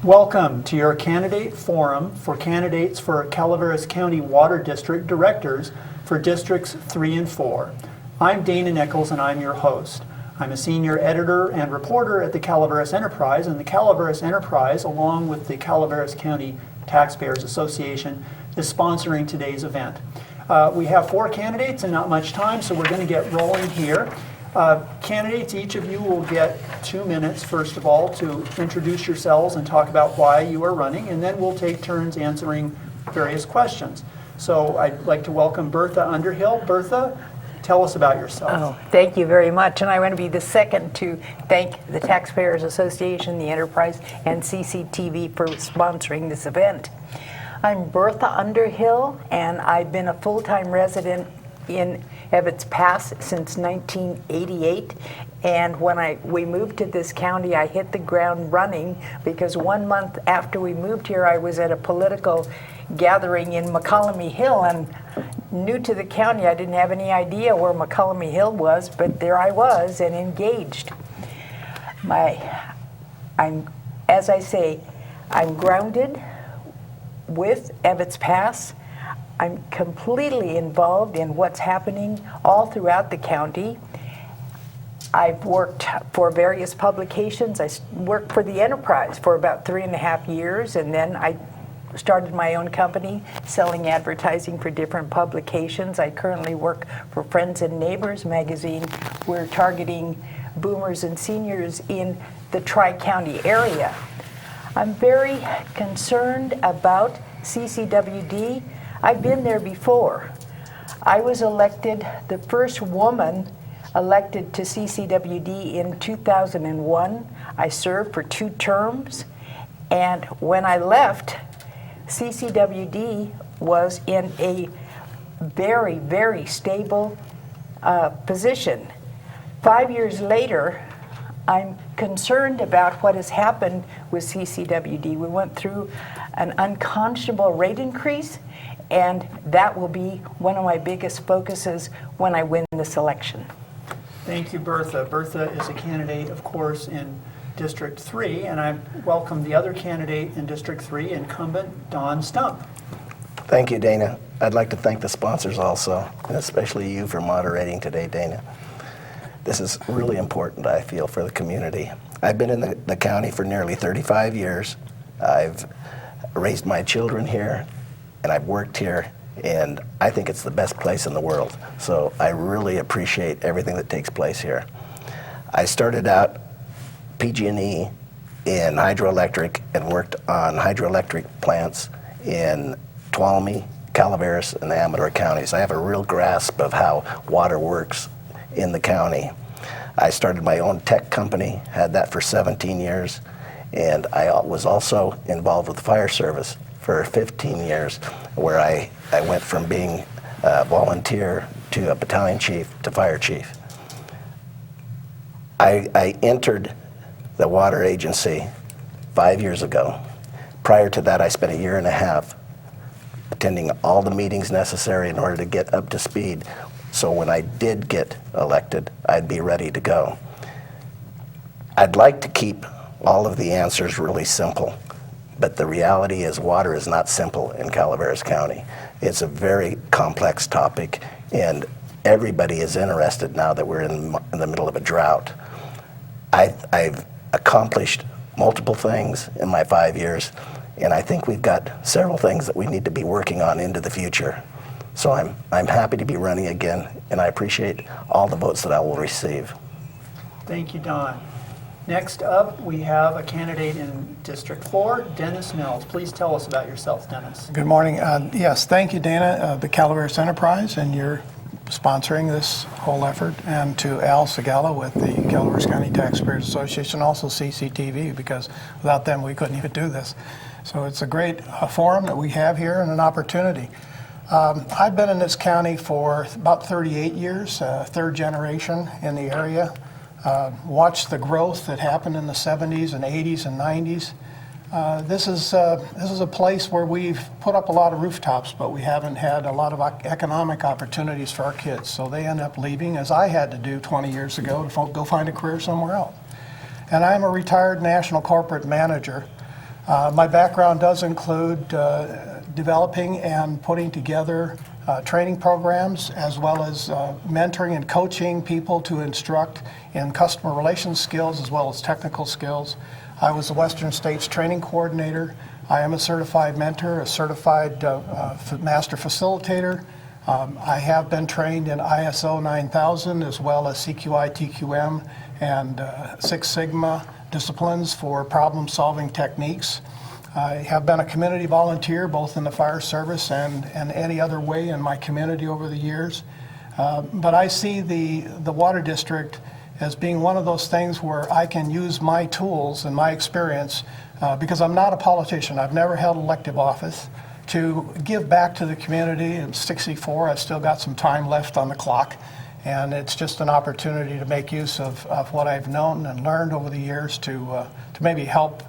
Welcome to your candidate forum for candidates for Calaveras County Water District Directors for Districts 3 and 4. I'm Dana Nichols and I'm your host. I'm a senior editor and reporter at the Calaveras Enterprise, and the Calaveras Enterprise, along with the Calaveras County Taxpayers Association, is sponsoring today's event. We have 4 candidates and not much time, so we're going to get rolling here. Candidates, each of you will get 2 minutes, first of all, to introduce yourselves and talk about why you are running, and then we'll take turns answering various questions. So I'd like to welcome Bertha Underhill. Bertha, tell us about yourself. Oh, thank you very much. And I want to be the second to thank the Taxpayers Association, the Enterprise, and CCTV for sponsoring this event. I'm Bertha Underhill, and I've been a full-time resident in Ebbets Pass since 1988, and when we moved to this county, I hit the ground running because 1 month after we moved here, I was at a political gathering in McCollum Hill, and new to the county, I didn't have any idea where McCollum Hill was, but there I was and engaged. As I say, I'm grounded with Ebbets Pass. I'm completely involved in what's happening all throughout the county. I've worked for various publications. I worked for the Enterprise for about 3.5 years, and then I started my own company selling advertising for different publications. I currently work for Friends and Neighbors magazine. We're targeting boomers and seniors in the Tri-County area. I'm very concerned about CCWD. I've been there before. I was elected, the first woman elected to CCWD in 2001. I served for 2 terms, and when I left, CCWD was in a very, very stable position. 5 years later, I'm concerned about what has happened with CCWD. We went through an unconscionable rate increase, and that will be one of my biggest focuses when I win this election. Thank you, Bertha. Bertha is a candidate, of course, in District 3, and I welcome the other candidate in District 3, incumbent Don Stump. Thank you, Dana. I'd like to thank the sponsors also, and especially you for moderating today, Dana. This is really important, I feel, for the community. I've been in the county for nearly 35 years. I've raised my children here, and I've worked here, and I think it's the best place in the world. So I really appreciate everything that takes place here. I started out PG&E in hydroelectric and worked on hydroelectric plants in Tuolumne, Calaveras, and the Amador counties. I have a real grasp of how water works in the county. I started my own tech company, had that for 17 years, and I was also involved with the fire service for 15 years, where I went from being a volunteer to a battalion chief to fire chief. I entered the water agency 5 years ago. Prior to that, I spent 1.5 years attending all the meetings necessary in order to get up to speed, so when I did get elected, I'd be ready to go. I'd like to keep all of the answers really simple, but the reality is water is not simple in Calaveras County. It's a very complex topic, and everybody is interested now that we're in the middle of a drought. I've accomplished multiple things in my 5 years, and I think we've got several things that we need to be working on into the future. So I'm happy to be running again, and I appreciate all the votes that I will receive. Thank you, Don. Next up, we have a candidate in District 4, Dennis Mills. Please tell us about yourself, Dennis. Good morning. Yes, thank you, Dana, the Calaveras Enterprise, and your sponsoring this whole effort, and to Al Segala with the Calaveras County Taxpayers Association, also CCTV, because without them we couldn't even do this. So it's a great forum that we have here and an opportunity. I've been in this county for about 38 years, third generation in the area. Watched the growth that happened in the 70s and 80s and 90s. This is a place where we've put up a lot of rooftops, but we haven't had a lot of economic opportunities for our kids. So they end up leaving, as I had to do 20 years ago, to go find a career somewhere else. And I'm a retired national corporate manager. My background does include developing and putting together training programs, as well as mentoring and coaching people to instruct in customer relations skills as well as technical skills. I was the Western States Training Coordinator. I am a certified mentor, a certified master facilitator. I have been trained in ISO 9000 as well as CQI, TQM, and Six Sigma disciplines for problem-solving techniques. I have been a community volunteer both in the fire service and any other way in my community over the years. But I see the water district as being one of those things where I can use my tools and my experience, because I'm not a politician. I've never held elective office, to give back to the community. I'm 64, I've still got some time left on the clock, and it's just an opportunity to make use of what I've known and learned over the years to maybe help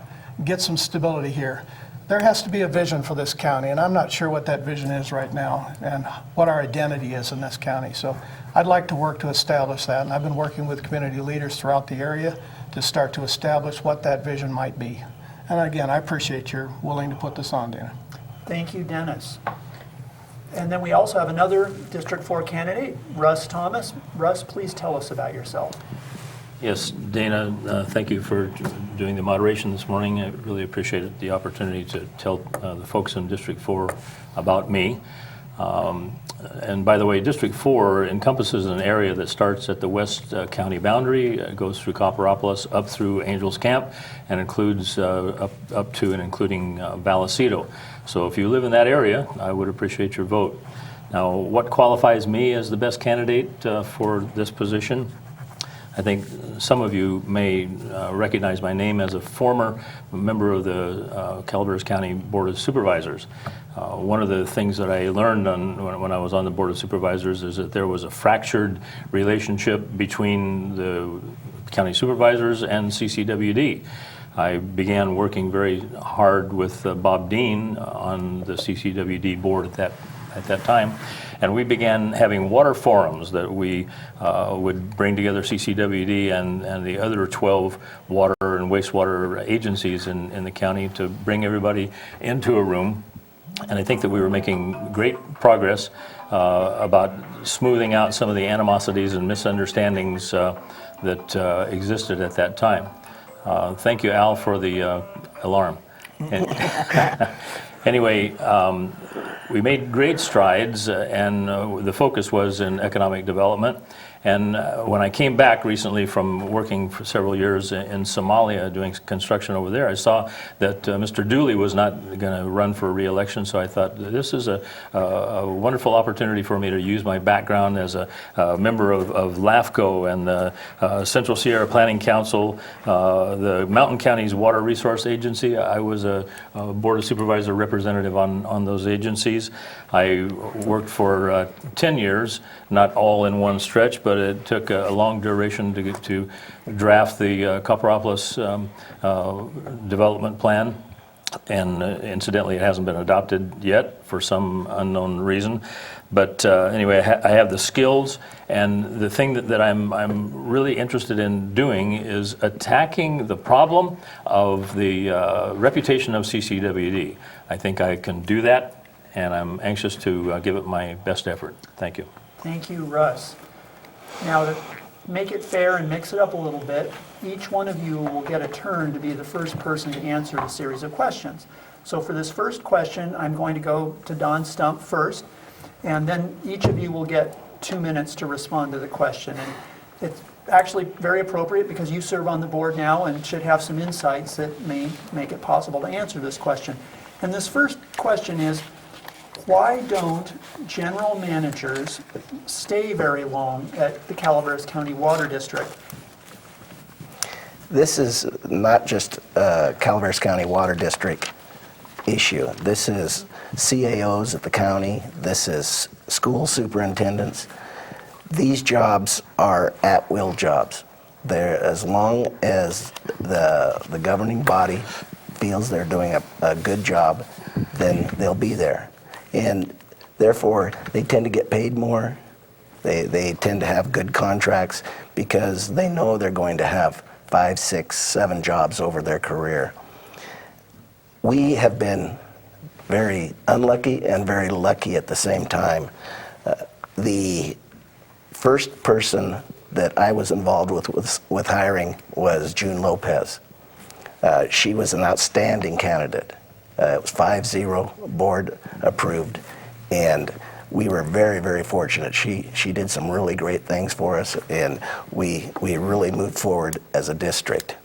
get some stability here. There has to be a vision for this county, and I'm not sure what that vision is right now and what our identity is in this county. So I'd like to work to establish that, and I've been working with community leaders throughout the area to start to establish what that vision might be. And again, I appreciate you're willing to put this on, Dana. Thank you, Dennis. And then we also have another District 4 candidate, Russ Thomas. Russ, please tell us about yourself. Yes, Dana, thank you for doing the moderation this morning. I really appreciated the opportunity to tell the folks in District 4 about me. And by the way, District 4 encompasses an area that starts at the west county boundary, goes through Copperopolis, up through Angels Camp, and includes up to and including Vallecito. So if you live in that area, I would appreciate your vote. Now, what qualifies me as the best candidate for this position? I think some of you may recognize my name as a former member of the Calaveras County Board of Supervisors. One of the things that I learned when I was on the Board of Supervisors is that there was a fractured relationship between the county supervisors and CCWD. I began working very hard with Bob Dean on the CCWD board at that time. And we began having water forums that we would bring together CCWD and the other 12 water and wastewater agencies in the county to bring everybody into a room. And I think that we were making great progress about smoothing out some of the animosities and misunderstandings that existed at that time. Thank you, Al, for the alarm. Anyway, we made great strides, and the focus was in economic development. And when I came back recently from working for several years in Somalia doing construction over there, I saw that Mr. Dooley was not going to run for re-election, so I thought this is a wonderful opportunity for me to use my background as a member of LAFCO and the Central Sierra Planning Council, the Mountain Counties Water Resource Agency. I was a Board of Supervisor representative on those agencies. I worked for 10 years, not all in one stretch, but it took a long duration to draft the Copperopolis development plan. And incidentally, it hasn't been adopted yet for some unknown reason. But anyway, I have the skills, and the thing that I'm really interested in doing is attacking the problem of the reputation of CCWD. I think I can do that, and I'm anxious to give it my best effort. Thank you. Thank you, Russ. Now, to make it fair and mix it up a little bit, each one of you will get a turn to be the first person to answer a series of questions. So for this first question, I'm going to go to Don Stump first, and then each of you will get 2 minutes to respond to the question. And it's actually very appropriate because you serve on the board now and should have some insights that may make it possible to answer this question. And this first question is, Why don't general managers stay very long at the Calaveras County Water District? This is not just a Calaveras County Water District issue. This is CAOs at the county. This is school superintendents. These jobs are at-will jobs. They're, as long as the governing body feels they're doing a good job, then they'll be there. And therefore, they tend to get paid more. They tend to have good contracts because they know they're going to have 5, 6, 7 jobs over their career. We have been very unlucky and very lucky at the same time. The first person that I was involved with hiring was June Lopez. She was an outstanding candidate. It was 5-0 board approved, and we were very, very fortunate. She did some really great things for us, and we really moved forward as a district.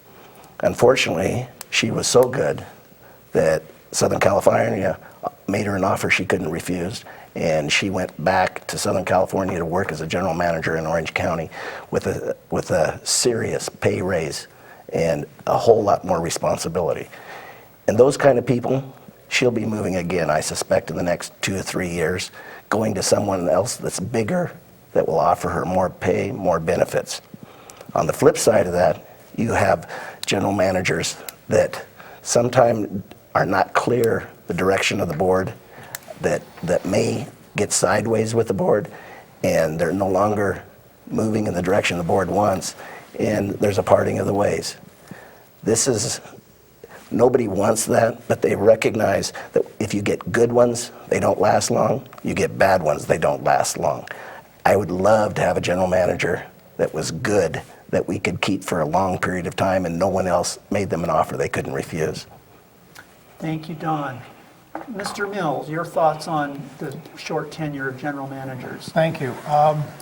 Unfortunately, she was so good that Southern California made her an offer she couldn't refuse, and she went back to Southern California to work as a general manager in Orange County with a serious pay raise and a whole lot more responsibility. And those kind of people, she'll be moving again, I suspect, in the next 2 or 3 years, going to someone else that's bigger, that will offer her more pay, more benefits. On the flip side of that, you have general managers that sometimes are not clear the direction of the board, that may get sideways with the board, and they're no longer moving in the direction the board wants, and there's a parting of the ways. Nobody wants that, but they recognize that if you get good ones, they don't last long. You get bad ones, they don't last long. I would love to have a general manager that was good, that we could keep for a long period of time, and no one else made them an offer they couldn't refuse. Thank you, Don. Mr. Mills, your thoughts on the short tenure of general managers? Thank you.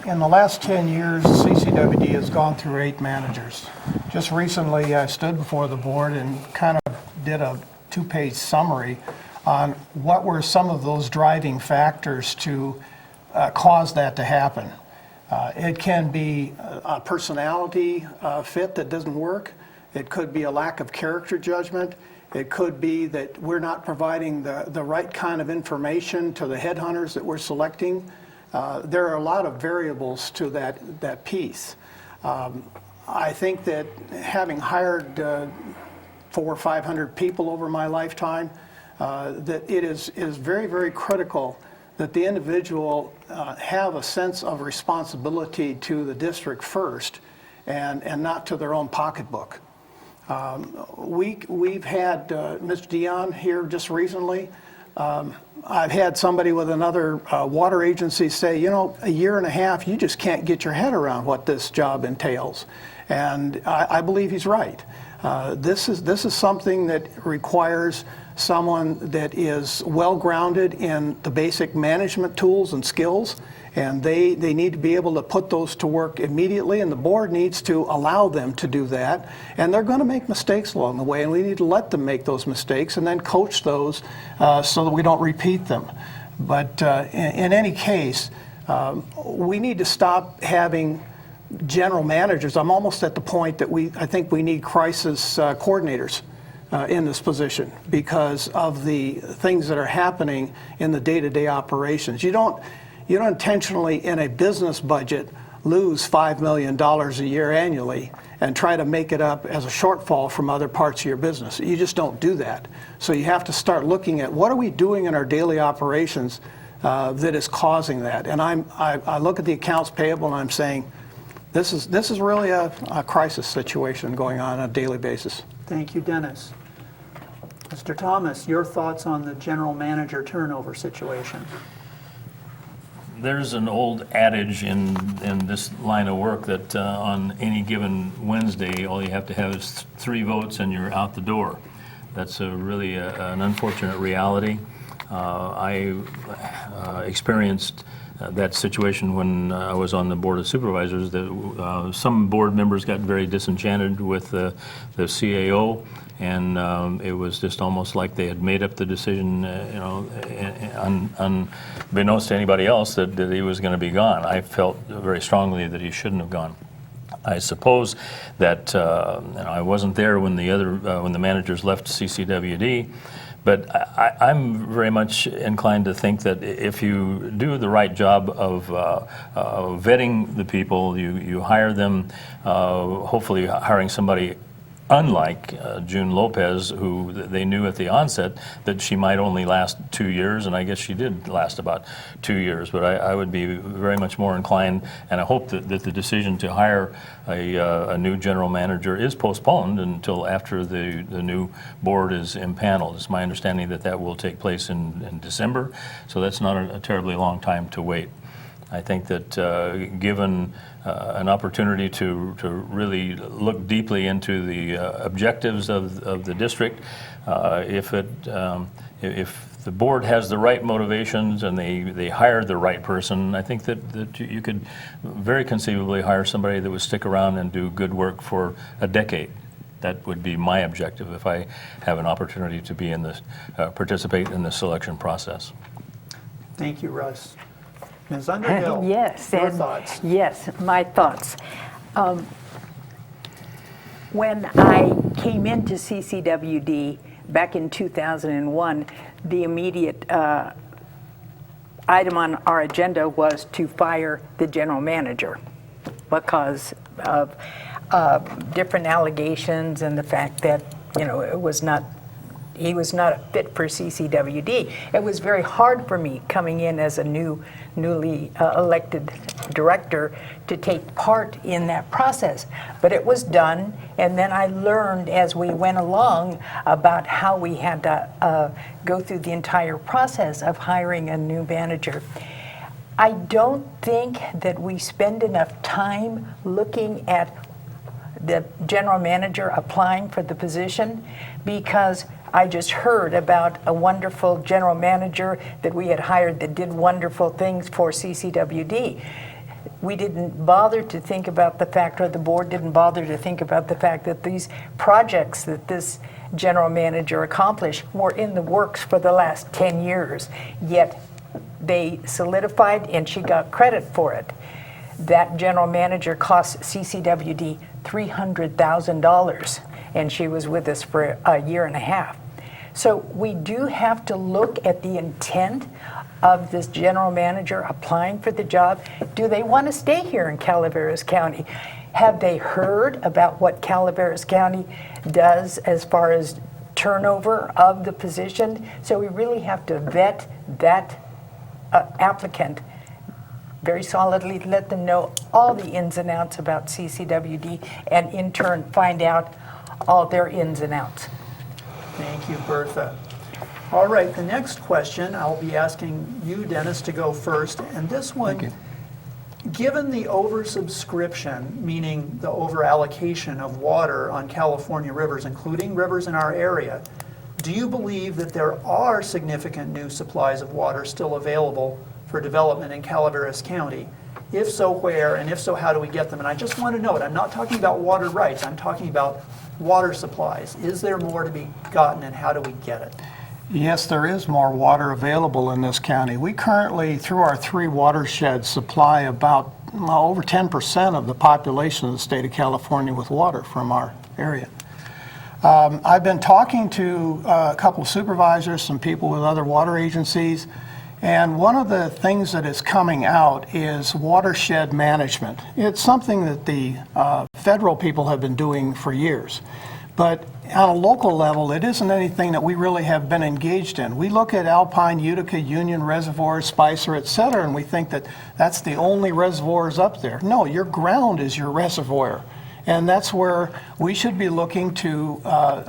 In the last 10 years, CCWD has gone through 8 managers. Just recently, I stood before the board and kind of did a 2-page summary on what were some of those driving factors to cause that to happen. It can be a personality fit that doesn't work. It could be a lack of character judgment. It could be that we're not providing the right kind of information to the headhunters that we're selecting. There are a lot of variables to that piece. I think that having hired 400 or 500 people over my lifetime, that it is very, very critical that the individual have a sense of responsibility to the district first and not to their own pocketbook. We've had Mr. Dion here just recently. I've had somebody with another water agency say, you know, a year and a half, you just can't get your head around what this job entails. And I believe he's right. This is something that requires someone that is well-grounded in the basic management tools and skills, and they need to be able to put those to work immediately, and the board needs to allow them to do that. And they're going to make mistakes along the way, and we need to let them make those mistakes and then coach those so that we don't repeat them. But in any case, we need to stop having general managers. I'm almost at the point that I think we need crisis coordinators in this position because of the things that are happening in the day-to-day operations. You don't intentionally in a business budget lose $5 million a year annually and try to make it up as a shortfall from other parts of your business. You just don't do that. So you have to start looking at what are we doing in our daily operations that is causing that. And I look at the accounts payable and I'm saying, this is really a crisis situation going on a daily basis. Thank you, Dennis. Mr. Thomas, your thoughts on the general manager turnover situation? There's an old adage in this line of work that on any given Wednesday, all you have to have is 3 votes and you're out the door. That's really an unfortunate reality. I experienced that situation when I was on the Board of Supervisors, that some board members got very disenchanted with the CAO, and it was just almost like they had made up the decision, unbeknownst to anybody else, that he was going to be gone. I felt very strongly that he shouldn't have gone. I suppose that I wasn't there when when the managers left CCWD, but I'm very much inclined to think that if you do the right job of vetting the people, you hire them, hopefully hiring somebody unlike June Lopez, who they knew at the onset that she might only last 2 years, and I guess she did last about 2 years. But I would be very much more inclined, and I hope that the decision to hire a new general manager is postponed until after the new board is impaneled. It's my understanding that will take place in December, so that's not a terribly long time to wait. I think that given an opportunity to really look deeply into the objectives of the district, if the board has the right motivations and they hire the right person, I think that you could very conceivably hire somebody that would stick around and do good work for a decade. That would be my objective if I have an opportunity to be in this, participate in the selection process. Thank you, Russ. Ms. Underhill, Yes, your and thoughts. yes, my thoughts. When I came into CCWD back in 2001, the immediate item on our agenda was to fire the general manager because of different allegations and the fact that he was not a fit for CCWD. It was very hard for me coming in as a newly elected director to take part in that process. But it was done, and then I learned as we went along about how we had to go through the entire process of hiring a new manager. I don't think that we spend enough time looking at the general manager applying for the position, because I just heard about a wonderful general manager that we had hired that did wonderful things for CCWD. We didn't bother to think about the fact, or the board didn't bother to think about the fact that these projects that this general manager accomplished were in the works for the last 10 years, yet they solidified and she got credit for it. That general manager cost CCWD $300,000, and she was with us for a year and a half. So we do have to look at the intent of this general manager applying for the job. Do they want to stay here in Calaveras County? Have they heard about what Calaveras County does as far as turnover of the position? So we really have to vet that applicant very solidly, let them know all the ins and outs about CCWD, and in turn find out all their ins and outs. Thank you, Bertha. All right, the next question, I'll be asking you, Dennis, to go first. And this one, given the oversubscription, meaning the overallocation of water on California rivers, including rivers in our area, do you believe that there are significant new supplies of water still available for development in Calaveras County? If so, where? And if so, how do we get them? And I just want to note, I'm not talking about water rights, I'm talking about water supplies. Is there more to be gotten, and how do we get it? Yes, there is more water available in this county. We currently, through our 3 watersheds, supply about over 10% of the population of the state of California with water from our area. I've been talking to a couple of supervisors, some people with other water agencies, and one of the things that is coming out is watershed management. It's something that the federal people have been doing for years. But on a local level, it isn't anything that we really have been engaged in. We look at Alpine, Utica, Union Reservoir, Spicer, et cetera, and we think that that's the only reservoirs up there. No, your ground is your reservoir. And that's where we should be looking to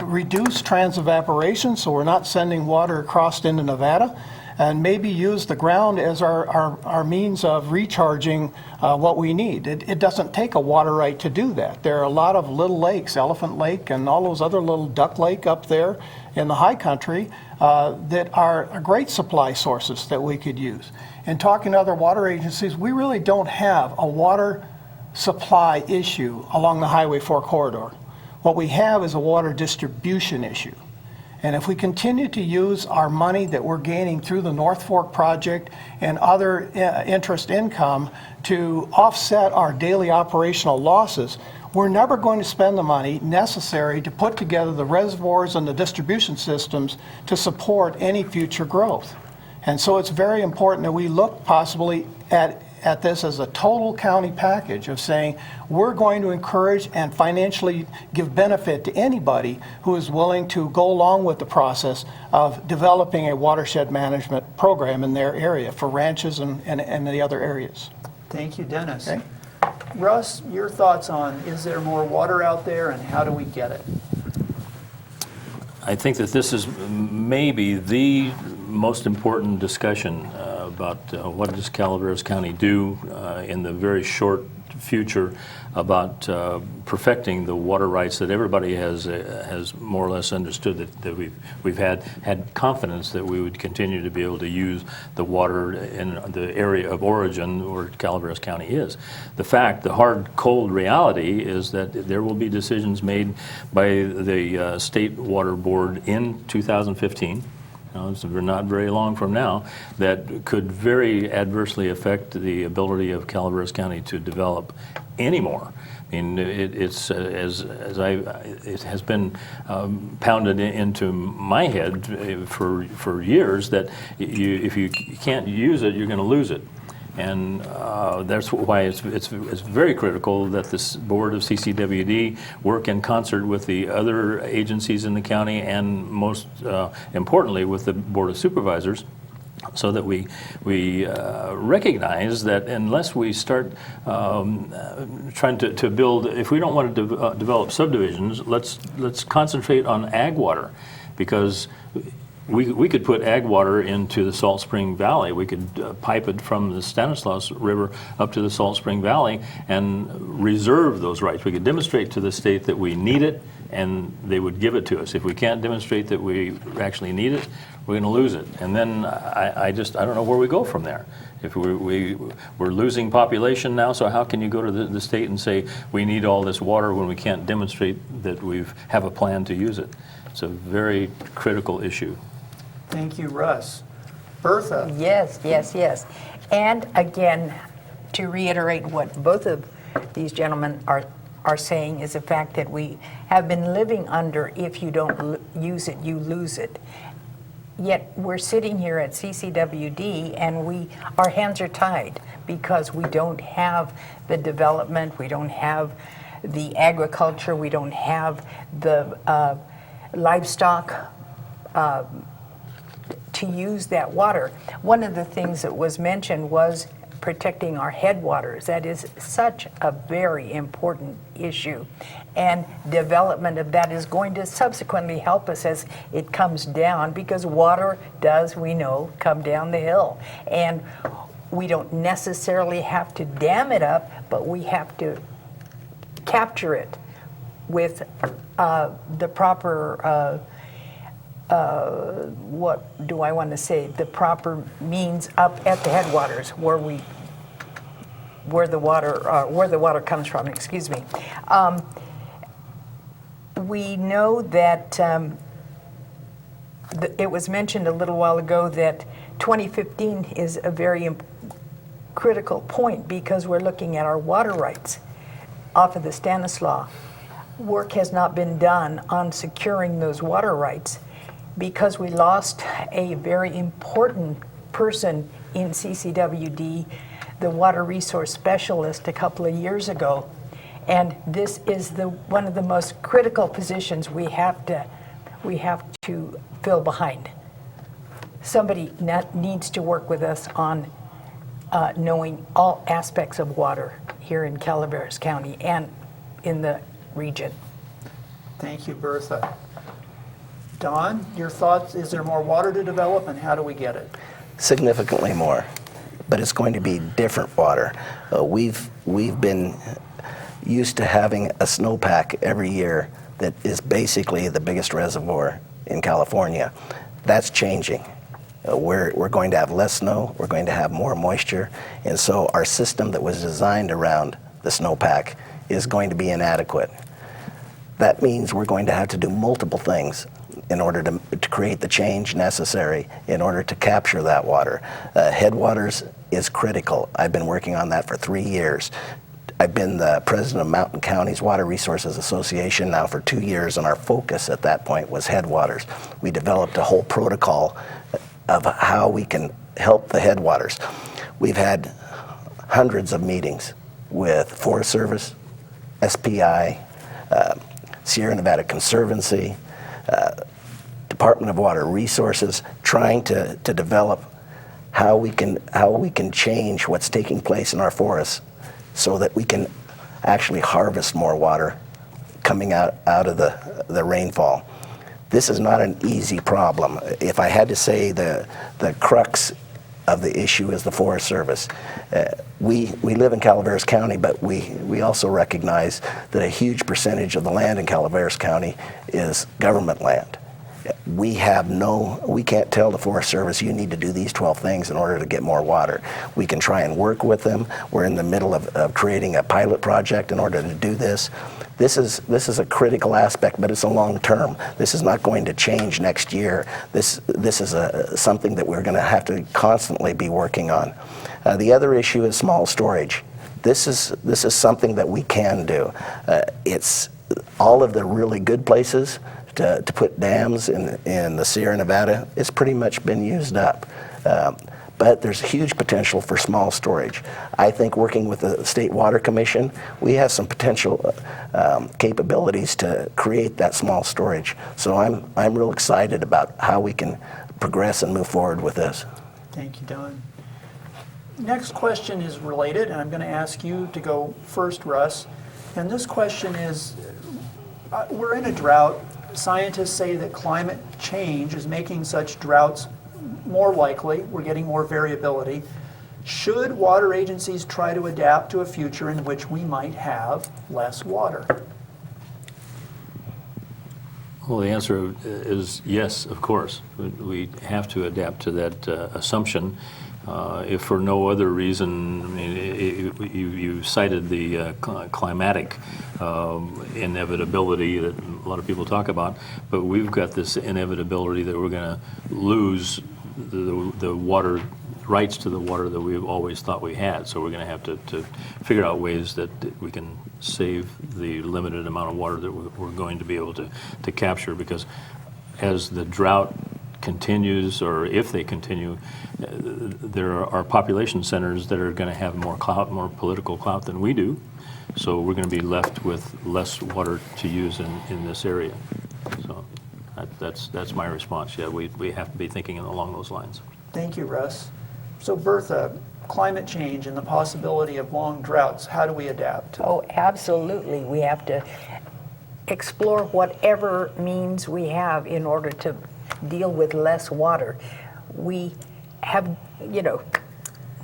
reduce transevaporation, so we're not sending water across into Nevada. and maybe use the ground as our means of recharging what we need. It doesn't take a water right to do that. There are a lot of little lakes, Elephant Lake and all those other little Duck Lake up there in the high country that are great supply sources that we could use. And talking to other water agencies, we really don't have a water supply issue along the Highway 4 corridor. What we have is a water distribution issue. And if we continue to use our money that we're gaining through the North Fork project and other interest income to offset our daily operational losses, we're never going to spend the money necessary to put together the reservoirs and the distribution systems to support any future growth. And so it's very important that we look possibly at this as a total county package of saying we're going to encourage and financially give benefit to anybody who is willing to go along with the process of developing a watershed management program in their area for ranches and the other areas. Thank you, Dennis. Okay. Russ, your thoughts on, is there more water out there and how do we get it? I think that this is maybe the most important discussion about what does Calaveras County do in the very short future about perfecting the water rights that everybody has more or less understood that we've had confidence that we would continue to be able to use the water in the area of origin where Calaveras County is. The hard, cold reality is that there will be decisions made by the State Water Board in 2015. So we're not very long from now, that could very adversely affect the ability of Calaveras County to develop anymore. I mean, it has been pounded into my head for years that if you can't use it, you're going to lose it. And that's why it's very critical that this board of CCWD work in concert with the other agencies in the county and most importantly with the Board of Supervisors, so that we recognize that unless we start trying to build, if we don't want to develop subdivisions, let's concentrate on ag water, because we could put ag water into the Salt Spring Valley. We could pipe it from the Stanislaus River up to the Salt Spring Valley and reserve those rights. We could demonstrate to the state that we need it, and they would give it to us. If we can't demonstrate that we actually need it, we're going to lose it. And then I don't know where we go from there. If we're losing population now, so how can you go to the state and say we need all this water when we can't demonstrate that we have a plan to use it? It's a very critical issue. Thank you, Russ. Bertha? Yes, yes, yes. And again, to reiterate what both of these gentlemen are saying is the fact that we have been living under, if you don't use it, you lose it. Yet we're sitting here at CCWD and our hands are tied because we don't have the development, we don't have the agriculture, we don't have the livestock to use that water. One of the things that was mentioned was protecting our headwaters. That is such a very important issue. And development of that is going to subsequently help us as it comes down, because water does, we know, come down the hill. And we don't necessarily have to dam it up, but we have to capture it with the proper what do I want to say? The proper means up at the headwaters where the water comes from. Excuse me. We know that it was mentioned a little while ago that 2015 is a very critical point because we're looking at our water rights off of the Stanislaus. Work has not been done on securing those water rights, because we lost a very important person in CCWD, the water resource specialist, a couple of years ago. And this is one of the most critical positions we have to fill behind. Somebody needs to work with us on knowing all aspects of water here in Calaveras County and in the region. Thank you, Bertha. Don, your thoughts? Is there more water to develop and how do we get it? significantly more, but it's going to be different water. We've been used to having a snowpack every year that is basically the biggest reservoir in California. That's changing. We're going to have less snow, we're going to have more moisture, and so our system that was designed around the snowpack is going to be inadequate. That means we're going to have to do multiple things in order to create the change necessary in order to capture that water. Headwaters is critical. I've been working on that for 3 years. I've been the president of Mountain Counties Water Resources Association now for 2 years, and our focus at that point was headwaters. We developed a whole protocol of how we can help the headwaters. We've had hundreds of meetings with Forest Service, SPI, Sierra Nevada Conservancy, Department of Water Resources, trying to develop how we can change what's taking place in our forests so that we can actually harvest more water coming out of the rainfall. This is not an easy problem. If I had to say the crux of the issue is the Forest Service. We live in Calaveras County, but we also recognize that a huge percentage of the land in Calaveras County is government land. We can't tell the Forest Service, you need to do these 12 things in order to get more water. We can try and work with them. We're in the middle of creating a pilot project in order to do this. This is a critical aspect, but it's a long term. This is not going to change next year. This is something that we're going to have to constantly be working on. The other issue is small storage. This is something that we can do. It's all of the really good places to put dams in the Sierra Nevada, it's pretty much been used up. But there's huge potential for small storage. I think working with the State Water Commission, we have some potential capabilities to create that small storage. So I'm real excited about how we can progress and move forward with this. Thank you, Don. Next question is related, and I'm going to ask you to go first, Russ. And this question is, we're in a drought. Scientists say that climate change is making such droughts more likely. We're getting more variability. Should water agencies try to adapt to a future in which we might have less water? Well, the answer is yes, of course. We have to adapt to that assumption. If for no other reason, I mean, you cited the climatic inevitability that a lot of people talk about, but we've got this inevitability that we're going to lose the water rights to the water that we've always thought we had. So we're going to have to figure out ways that we can save the limited amount of water that we're going to be able to capture, because as the drought continues, or if they continue, there are population centers that are going to have more clout, more political clout than we do. So we're going to be left with less water to use in this area. So that's my response. Yeah, we have to be thinking along those lines. Thank you, Russ. So Bertha, climate change and the possibility of long droughts, how do we adapt? Oh, absolutely. We have to explore whatever means we have in order to deal with less water. We have,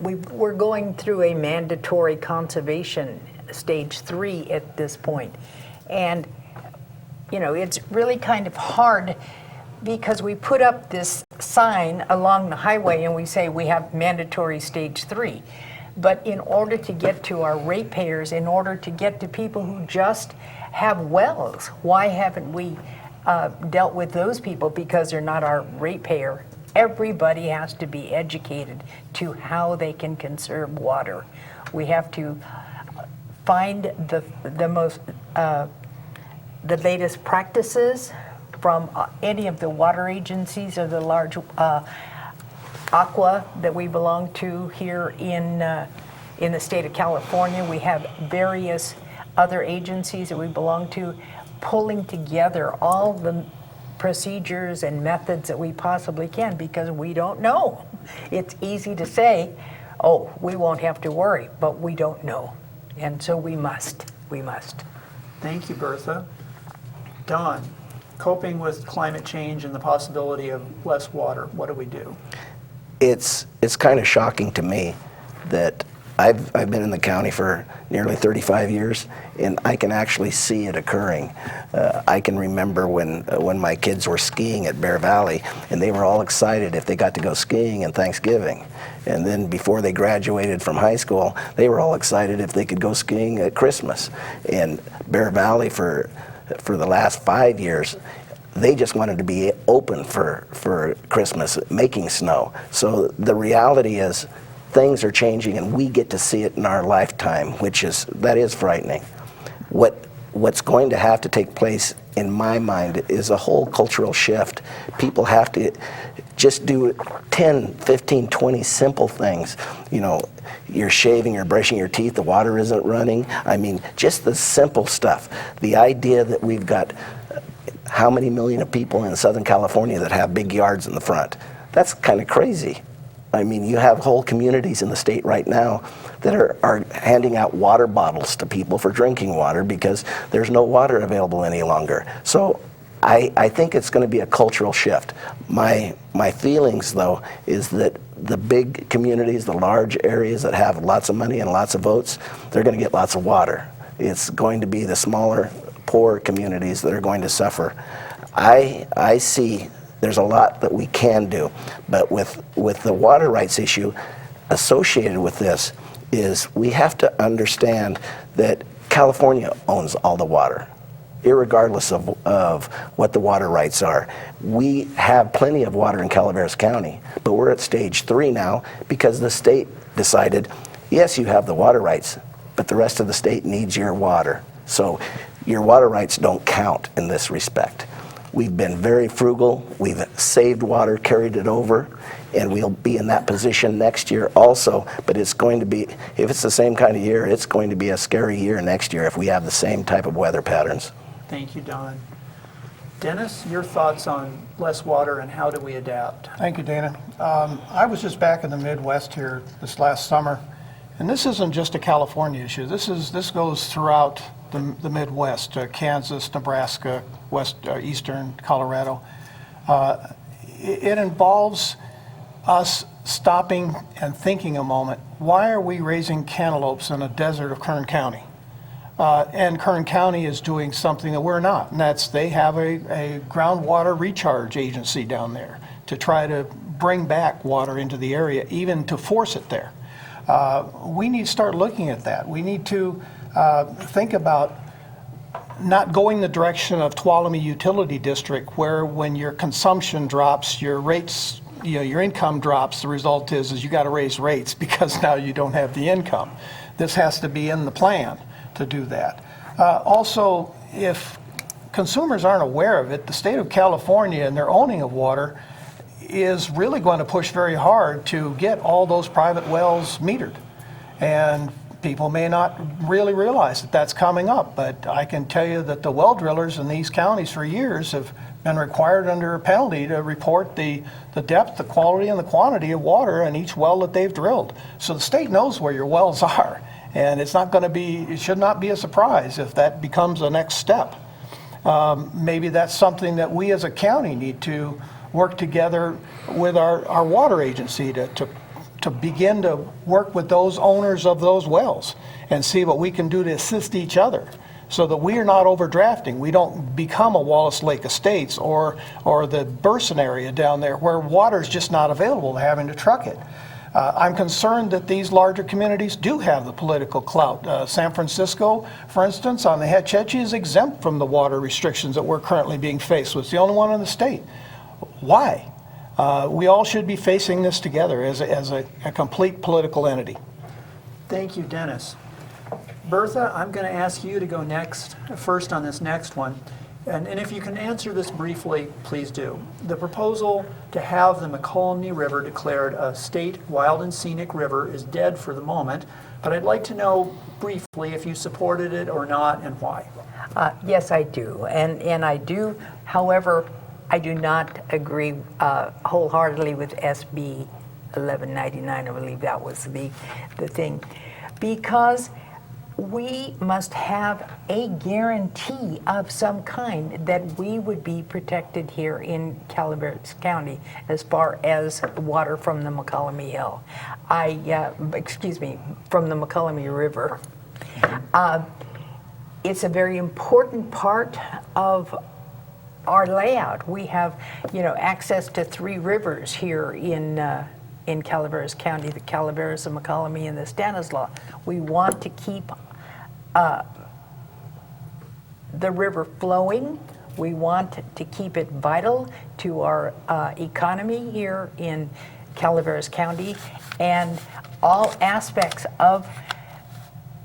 we're going through a mandatory conservation stage 3 at this point. And, it's really kind of hard because we put up this sign along the highway and we say we have mandatory stage 3. But in order to get to our ratepayers, in order to get to people who just have wells, why haven't we dealt with those people? Because they're not our ratepayer. Everybody has to be educated to how they can conserve water. We have to find the latest practices from any of the water agencies or the large aqua that we belong to here in the state of California. We have various other agencies that we belong to, pulling together all the procedures and methods that we possibly can, because we don't know. It's easy to say, oh, we won't have to worry, but we don't know. And so we must. Thank you, Bertha. Don, coping with climate change and the possibility of less water, what do we do? it's kind of shocking to me that I've been in the county for nearly 35 years, and I can actually see it occurring. I can remember when my kids were skiing at Bear Valley, and they were all excited if they got to go skiing in Thanksgiving. And then before they graduated from high school, they were all excited if they could go skiing at Christmas. And Bear Valley, for the last 5 years, they just wanted to be open for Christmas, making snow. So the reality is, things are changing, and we get to see it in our lifetime, that is frightening. What's going to have to take place, in my mind, is a whole cultural shift. People have to just do 10, 15, 20 simple things. You know, you're shaving, you're brushing your teeth, the water isn't running. I mean, just the simple stuff. The idea that we've got how many million of people in Southern California that have big yards in the front, that's kind of crazy. I mean, you have whole communities in the state right now that are handing out water bottles to people for drinking water because there's no water available any longer. So I think it's going to be a cultural shift. My feelings, though, is that the big communities, the large areas that have lots of money and lots of votes, they're going to get lots of water. It's going to be the smaller, poor communities that are going to suffer. I see there's a lot that we can do, but with the water rights issue associated with this is we have to understand that California owns all the water, irregardless of what the water rights are. We have plenty of water in Calaveras County, but we're at stage 3 now because the state decided, yes, you have the water rights, but the rest of the state needs your water. So your water rights don't count in this respect. We've been very frugal. We've saved water, carried it over, and we'll be in that position next year also. But it's going to be, if it's the same kind of year, it's going to be a scary year next year if we have the same type of weather patterns. Thank you, Don. Dennis, your thoughts on less water and how do we adapt? Thank you, Dana. I was just back in the Midwest here this last summer, and this isn't just a California issue. This goes throughout the Midwest, Kansas, Nebraska, eastern Colorado. It involves us stopping and thinking a moment. Why are we raising cantaloupes in a desert of Kern County? And Kern County is doing something that we're not, and that's they have a groundwater recharge agency down there to try to bring back water into the area, even to force it there. We need to start looking at that. We need to think about not going the direction of Tuolumne Utility District, where when your consumption drops, your rates, your income drops. The result is you got to raise rates because now you don't have the income. This has to be in the plan to do that. Also, if consumers aren't aware of it, the state of California and their owning of water is really going to push very hard to get all those private wells metered. And people may not really realize that that's coming up, but I can tell you that the well drillers in these counties for years have been required under a penalty to report the depth, the quality, and the quantity of water in each well that they've drilled. So the state knows where your wells are, and it's not going to be, it should not be a surprise if that becomes the next step. Maybe that's something that we as a county need to work together with our water agency to begin to work with those owners of those wells and see what we can do to assist each other so that we are not overdrafting. We don't become a Wallace Lake Estates or the Burson area down there where water is just not available, having to truck it. I'm concerned that these larger communities do have the political clout. San Francisco, for instance, on the Hetch Hetchy is exempt from the water restrictions that we're currently being faced with. It's the only one in the state. Why? We all should be facing this together as a complete political entity. Thank you, Dennis. Bertha, I'm going to ask you to go first on this next one. And if you can answer this briefly, please do. The proposal to have the McColumney River declared a state wild and scenic river is dead for the moment, but I'd like to know briefly if you supported it or not and why. Yes, I do. And I do, however, I do not agree wholeheartedly with SB 1199. I believe that was the thing. Because we must have a guarantee of some kind that we would be protected here in Calaveras County as far as water from the McCollum Hill. Excuse me, from the McCollum River. It's a very important part of our layout. We have, access to 3 rivers here in Calaveras County, the Calaveras, the McCollum, and the Stanislaus. We want to keep the river flowing. We want to keep it vital to our economy here in Calaveras County, and all aspects of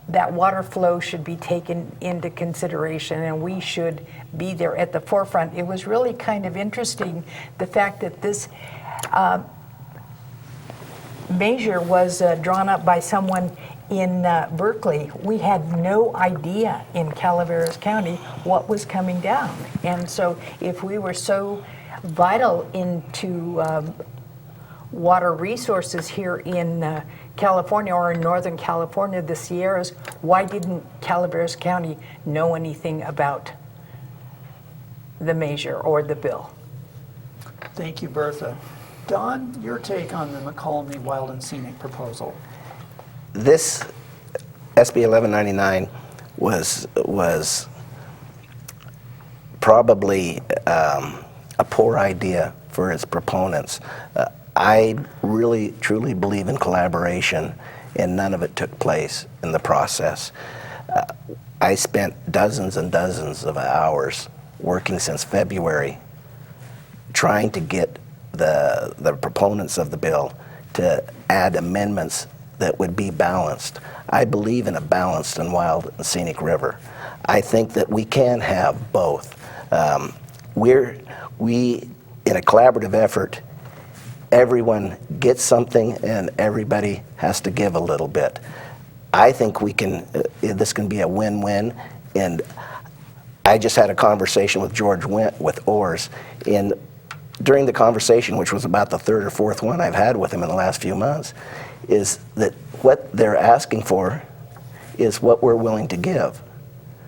that water flow should be taken into consideration, and we should be there at the forefront. It was really kind of interesting, the fact that this measure was drawn up by someone in Berkeley. We had no idea in Calaveras County what was coming down. And so if we were so vital into water resources here in California or in Northern California, the Sierras, why didn't Calaveras County know anything about the measure or the bill? Thank you, Bertha. Don, your take on the McCollum Wild and Scenic proposal. This SB 1199 was probably a poor idea for its proponents. I really, truly believe in collaboration, and none of it took place in the process. I spent dozens and dozens of hours working since February trying to get the proponents of the bill to add amendments that would be balanced. I believe in a balanced and wild and scenic river. I think that we can have both. We, in a collaborative effort, everyone gets something and everybody has to give a little bit. I think we can, this can be a win-win, and I just had a conversation with George Went with Oars, and during the conversation, which was about the 3rd or 4th one I've had with him in the last few months, is that what they're asking for is what we're willing to give.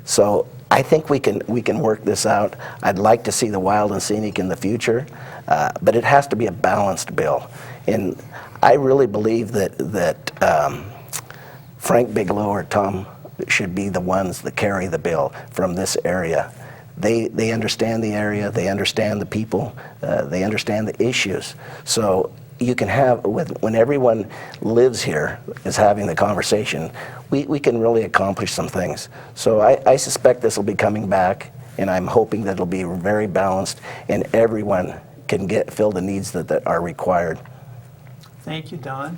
So I think we can work this out. I'd like to see the wild and scenic in the future, but it has to be a balanced bill. And I really believe that Frank Bigelow or Tom should be the ones that carry the bill from this area. They understand the area, they understand the people, they understand the issues. So you can have, when everyone lives here, is having the conversation, we can really accomplish some things. So I suspect this will be coming back, and I'm hoping that it'll be very balanced and everyone can fill the needs that are required. Thank you, Don.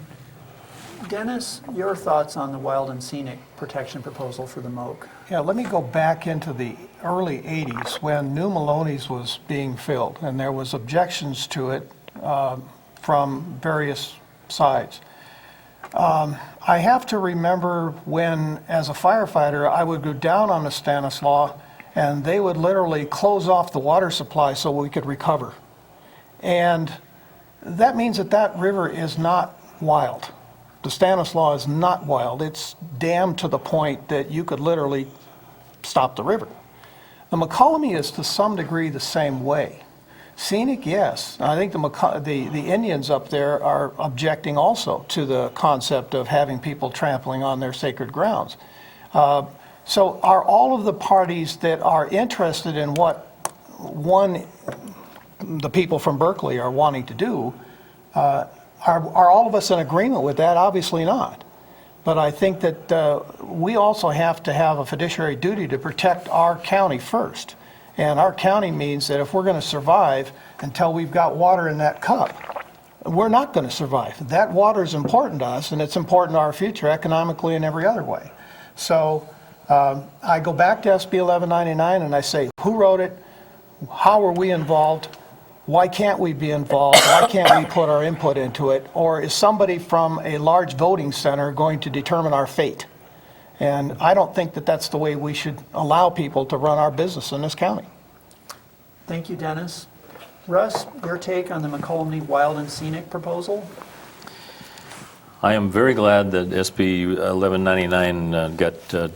Dennis, your thoughts on the wild and scenic protection proposal for the MOAC? Yeah, let me go back into the early 80s when New Maloney's was being filled, and there was objections to it from various sides. I have to remember when, as a firefighter, I would go down on the Stanislaus and they would literally close off the water supply so we could recover. And that means that that river is not wild. The Stanislaus is not wild. It's dammed to the point that you could literally stop the river. The McCollum is to some degree the same way. Scenic, yes. I think the Indians up there are objecting also to the concept of having people trampling on their sacred grounds. So are all of the parties that are interested in what the people from Berkeley are wanting to do, are all of us in agreement with that? Obviously not. But I think that we also have to have a fiduciary duty to protect our county first. And our county means that if we're going to survive until we've got water in that cup, we're not going to survive. That water is important to us, and it's important to our future economically and every other way. So I go back to SB 1199 and I say, who wrote it? How are we involved? Why can't we be involved? Why can't we put our input into it? Or is somebody from a large voting center going to determine our fate? And I don't think that that's the way we should allow people to run our business in this county. Thank you, Dennis. Russ, your take on the McCollum Wild and Scenic proposal? I am very glad that SB 1199 got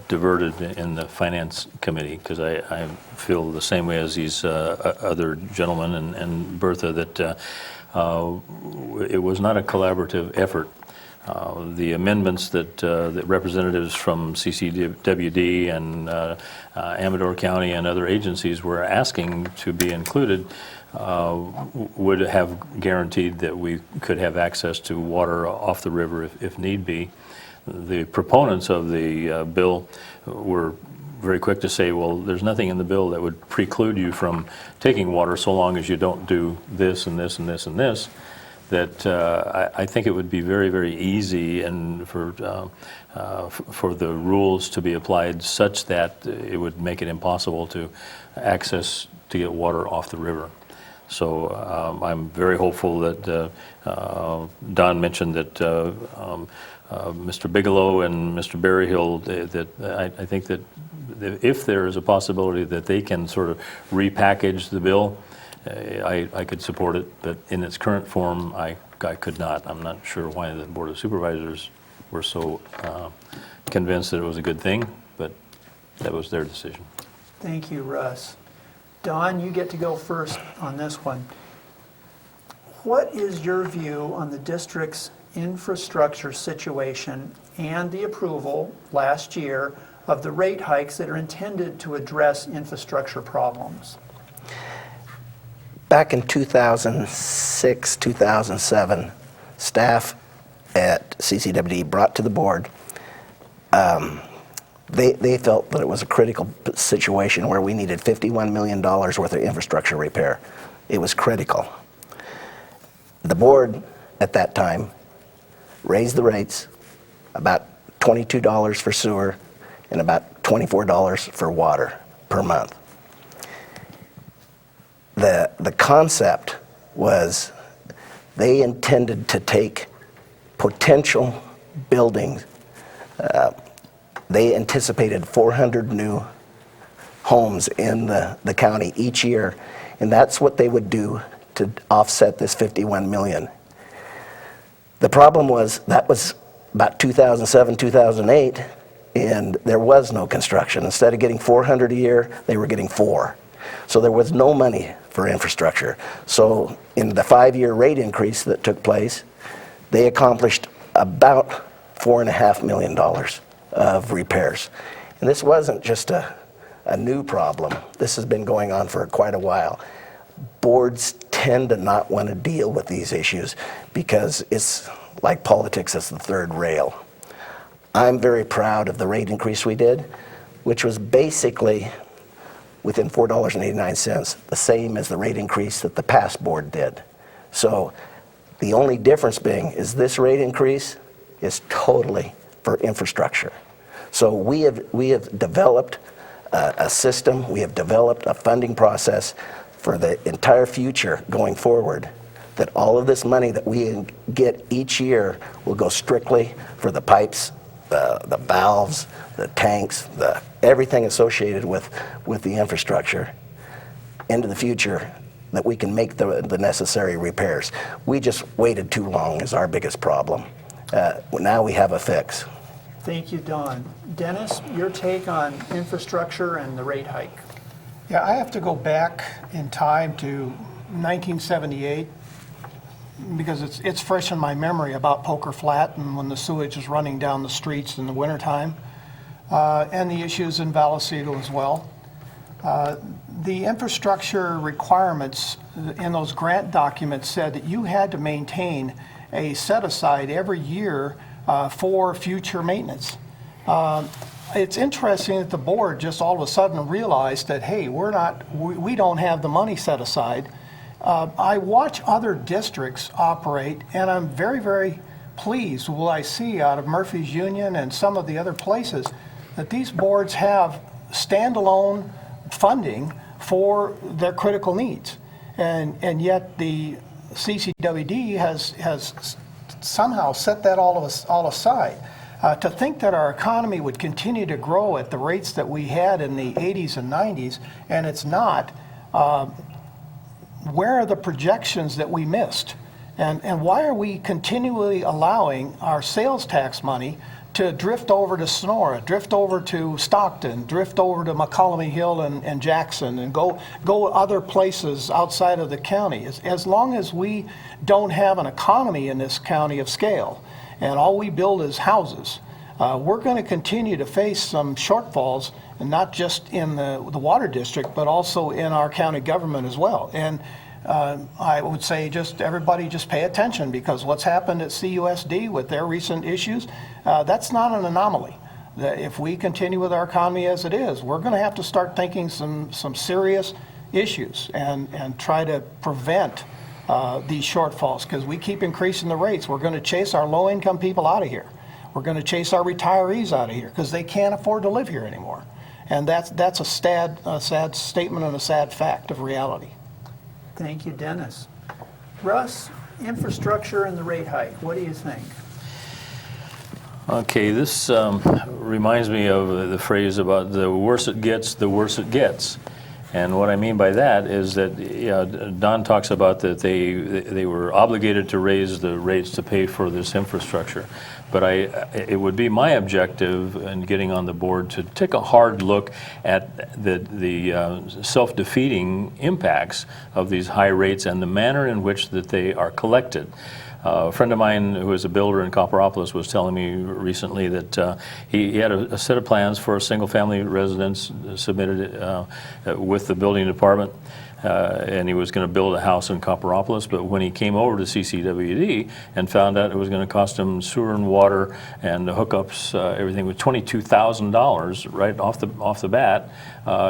diverted in the Finance Committee, because I feel the same way as these other gentlemen and Bertha, that it was not a collaborative effort. The amendments that representatives from CCWD and Amador County and other agencies were asking to be included would have guaranteed that we could have access to water off the river if need be. The proponents of the bill were very quick to say, well, there's nothing in the bill that would preclude you from taking water so long as you don't do this and this and this and this. That I think it would be very, very easy and for the rules to be applied such that it would make it impossible to get water off the river. So I'm very hopeful that Don mentioned that Mr. Bigelow and Mr. Berryhill, that I think that if there is a possibility that they can sort of repackage the bill, I could support it, but in its current form, I could not. I'm not sure why the Board of Supervisors were so convinced that it was a good thing, but that was their decision. Thank you, Russ. Don, you get to go first on this one. What is your view on the district's infrastructure situation and the approval last year of the rate hikes that are intended to address infrastructure problems? Back in 2006, 2007, staff at CCWD brought to the board, they felt that it was a critical situation where we needed $51 million worth of infrastructure repair. It was critical. The board at that time raised the rates, about $22 for sewer and about $24 for water per month. The concept was they intended to take potential buildings. They anticipated 400 new homes in the county each year, and that's what they would do to offset this $51 million. The problem was that was about 2007, 2008, and there was no construction. Instead of getting 400 a year, they were getting 4. So there was no money for infrastructure. So in the 5-year rate increase that took place, they accomplished about $4.5 million of repairs. And this wasn't just a new problem. This has been going on for quite a while. Boards tend to not want to deal with these issues because it's like politics, it's the third rail. I'm very proud of the rate increase we did, which was basically within $4.89, the same as the rate increase that the past board did. So the only difference being is this rate increase is totally for infrastructure. So we have developed a system, we have developed a funding process for the entire future going forward, that all of this money that we get each year will go strictly for the pipes, the valves, the tanks, everything associated with the infrastructure into the future, that we can make the necessary repairs. We just waited too long is our biggest problem. Now we have a fix. Thank you, Don. Dennis, your take on infrastructure and the rate hike? Yeah, I have to go back in time to 1978 because it's fresh in my memory about Poker Flat and when the sewage is running down the streets in the wintertime, and the issues in Vallecito as well. The infrastructure requirements in those grant documents said that you had to maintain a set aside every year for future maintenance. It's interesting that the board just all of a sudden realized that, hey, we don't have the money set aside. I watch other districts operate, and I'm very, very pleased with what I see out of Murphy's Union and some of the other places, that these boards have standalone funding for their critical needs. And yet the CCWD has somehow set that all aside. To think that our economy would continue to grow at the rates that we had in the 80s and 90s, and it's not, where are the projections that we missed? And why are we continually allowing our sales tax money to drift over to Sonora, drift over to Stockton, drift over to McCollum Hill and Jackson, and go other places outside of the county? As long as we don't have an economy in this county of scale, and all we build is houses, we're going to continue to face some shortfalls, and not just in the water district, but also in our county government as well. And I would say everybody just pay attention, because what's happened at CUSD with their recent issues, that's not an anomaly. If we continue with our economy as it is, we're going to have to start thinking some serious issues and try to prevent these shortfalls, because we keep increasing the rates. We're going to chase our low-income people out of here. We're going to chase our retirees out of here because they can't afford to live here anymore. And that's a sad statement and a sad fact of reality. Thank you, Dennis. Russ, infrastructure and the rate hike, what do you think? Okay, this reminds me of the phrase about the worse it gets, the worse it gets. And what I mean by that is that Don talks about that they were obligated to raise the rates to pay for this infrastructure. But it would be my objective in getting on the board to take a hard look at the self-defeating impacts of these high rates and the manner in which that they are collected. A friend of mine who is a builder in Copperopolis was telling me recently that he had a set of plans for a single-family residence submitted with the building department, and he was going to build a house in Copperopolis. But when he came over to CCWD and found out it was going to cost him sewer and water and the hookups, everything was $22,000 right off the bat,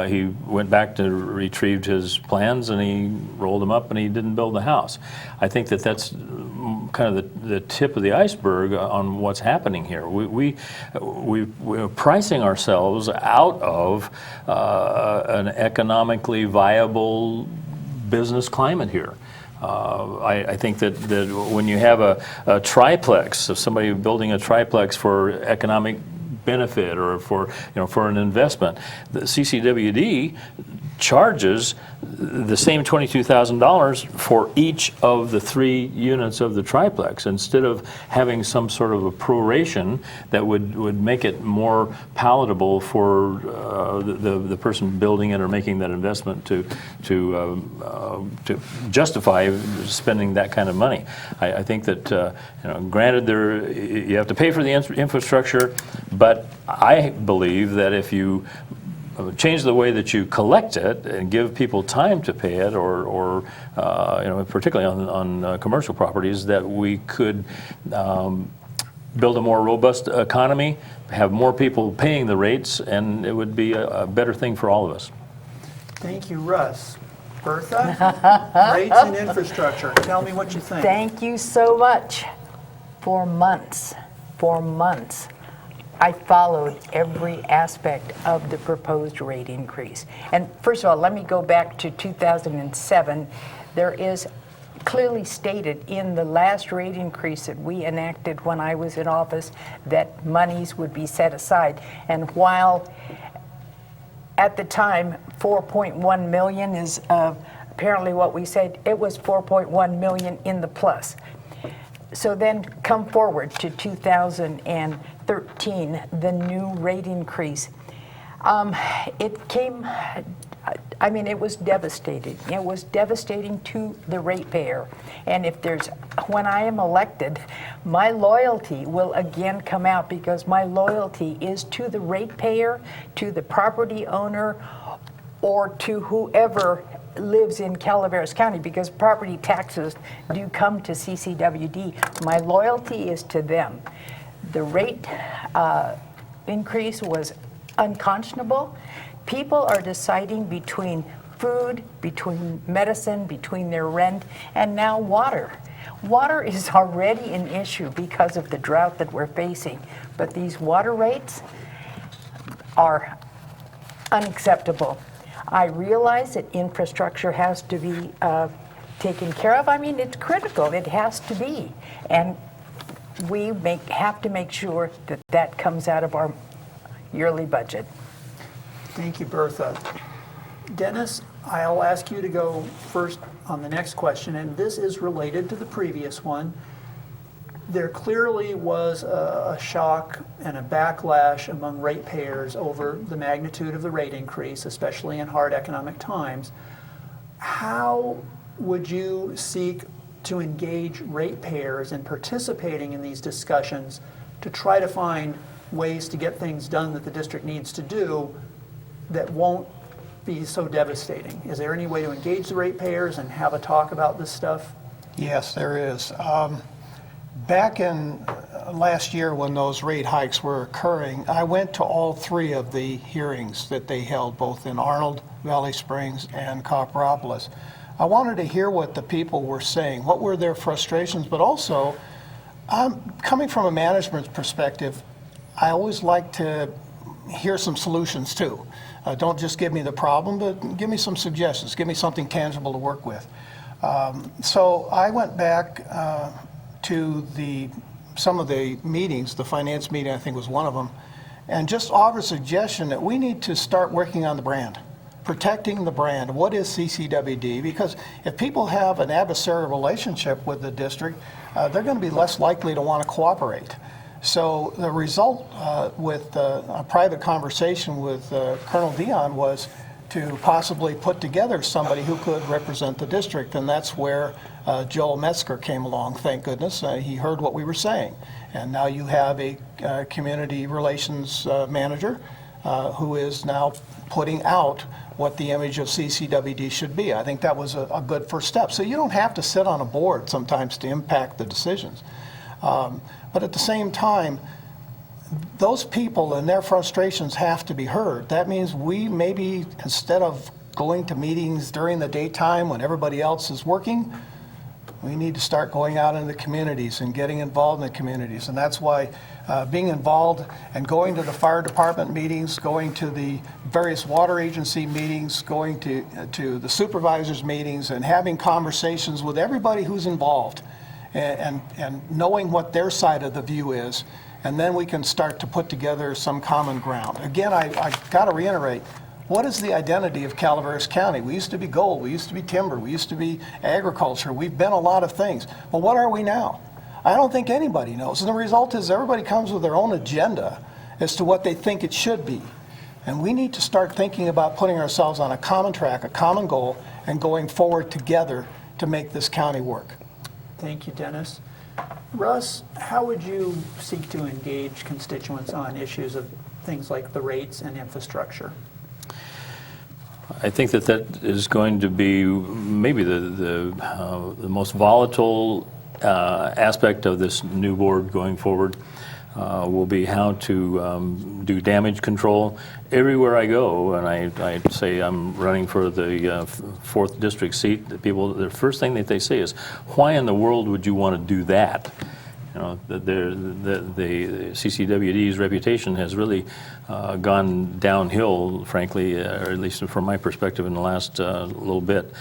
he went back to retrieve his plans and he rolled them up and he didn't build the house. I think that that's kind of the tip of the iceberg on what's happening here. We're pricing ourselves out of an economically viable business climate here. I think that when you have a triplex, of somebody building a triplex for economic benefit or for an investment, the CCWD charges the same $22,000 for each of the 3 units of the triplex, instead of having some sort of a proration that would make it more palatable for the person building it or making that investment to justify spending that kind of money. I think that granted, you have to pay for the infrastructure, but I believe that if you change the way that you collect it and give people time to pay it, or particularly on commercial properties, that we could build a more robust economy, have more people paying the rates, and it would be a better thing for all of us. Thank you, Russ. Bertha, rates and infrastructure. Tell me what you think. Thank you so much. For months, I followed every aspect of the proposed rate increase. And first of all, let me go back to 2007. There is clearly stated in the last rate increase that we enacted when I was in office that monies would be set aside. And while at the time 4.1 million is apparently what we said, it was 4.1 million in the plus. So then come forward to 2013, the new rate increase. It came, it was devastating. It was devastating to the ratepayer. And when I am elected, my loyalty will again come out, because my loyalty is to the ratepayer, to the property owner, or to whoever lives in Calaveras County, because property taxes do come to CCWD. My loyalty is to them. The rate increase was unconscionable. People are deciding between food, between medicine, between their rent, and now water. Water is already an issue because of the drought that we're facing, but these water rates are unacceptable. I realize that infrastructure has to be taken care of. It's critical. It has to be. And we have to make sure that that comes out of our yearly budget. Thank you, Bertha. Dennis, I'll ask you to go first on the next question, and this is related to the previous one. There clearly was a shock and a backlash among ratepayers over the magnitude of the rate increase, especially in hard economic times. How would you seek to engage ratepayers in participating in these discussions to try to find ways to get things done that the district needs to do that won't be so devastating? Is there any way to engage the ratepayers and have a talk about this stuff? Yes, there is. Back in last year when those rate hikes were occurring, I went to all three of the hearings that they held, both in Arnold, Valley Springs, and Copperopolis. I wanted to hear what the people were saying, what were their frustrations, but also, coming from a management perspective, I always like to hear some solutions too. Don't just give me the problem, but give me some suggestions, give me something tangible to work with. So I went back to some of the meetings, the finance meeting I think was one of them, and just offer a suggestion that we need to start working on the brand, protecting the brand. What is CCWD? Because if people have an adversarial relationship with the district, they're going to be less likely to want to cooperate. So the result with a private conversation with Colonel Dion was to possibly put together somebody who could represent the district, and that's where Joel Metzger came along, thank goodness. He heard what we were saying. And now you have a community relations manager who is now putting out what the image of CCWD should be. I think that was a good first step. So you don't have to sit on a board sometimes to impact the decisions. But at the same time, those people and their frustrations have to be heard. That means we maybe, instead of going to meetings during the daytime when everybody else is working, we need to start going out in the communities and getting involved in the communities. And that's why being involved and going to the fire department meetings, going to the various water agency meetings, going to the supervisors meetings and having conversations with everybody who's involved and knowing what their side of the view is. And then we can start to put together some common ground. Again, I got to reiterate, what is the identity of Calaveras County? We used to be gold, we used to be timber, we used to be agriculture, we've been a lot of things. But what are we now? I don't think anybody knows. And the result is everybody comes with their own agenda as to what they think it should be. And we need to start thinking about putting ourselves on a common track, a common goal, and going forward together to make this county work. Thank you, Dennis. Russ, how would you seek to engage constituents on issues of things like the rates and infrastructure? I think that is going to be maybe the most volatile aspect of this new board going forward. Will be how to do damage control everywhere I go. And I say I'm running for the 4th district seat. The first thing that they say is, why in the world would you want to do that? You know, the CCWD's reputation has really gone downhill, frankly, or at least from my perspective in the last little bit.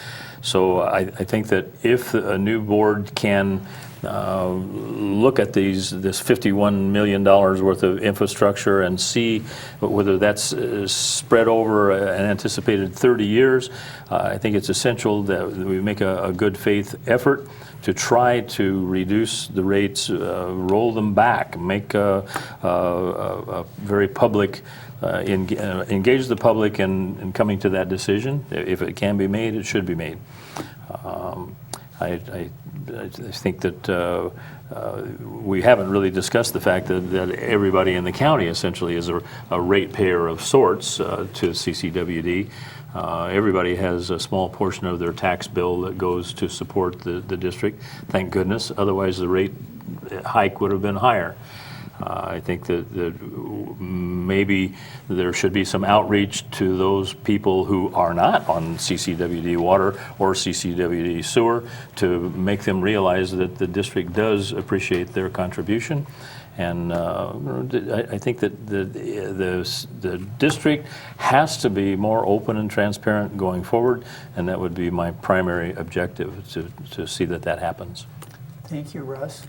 So I think that if a new board can look at this $51 million worth of infrastructure and see whether that's spread over an anticipated 30 years, I think it's essential that we make a good faith effort to try to reduce the rates, roll them back, make a very public, engage the public in coming to that decision. If it can be made, it should be made. I think that we haven't really discussed the fact that everybody in the county essentially is a ratepayer of sorts to CCWD. Everybody has a small portion of their tax bill that goes to support the district, thank goodness. Otherwise, the rate hike would have been higher. I think that maybe there should be some outreach to those people who are not on CCWD water or CCWD sewer to make them realize that the district does appreciate their contribution. And I think that the district has to be more open and transparent going forward, and that would be my primary objective, to see that happens. Thank you, Russ.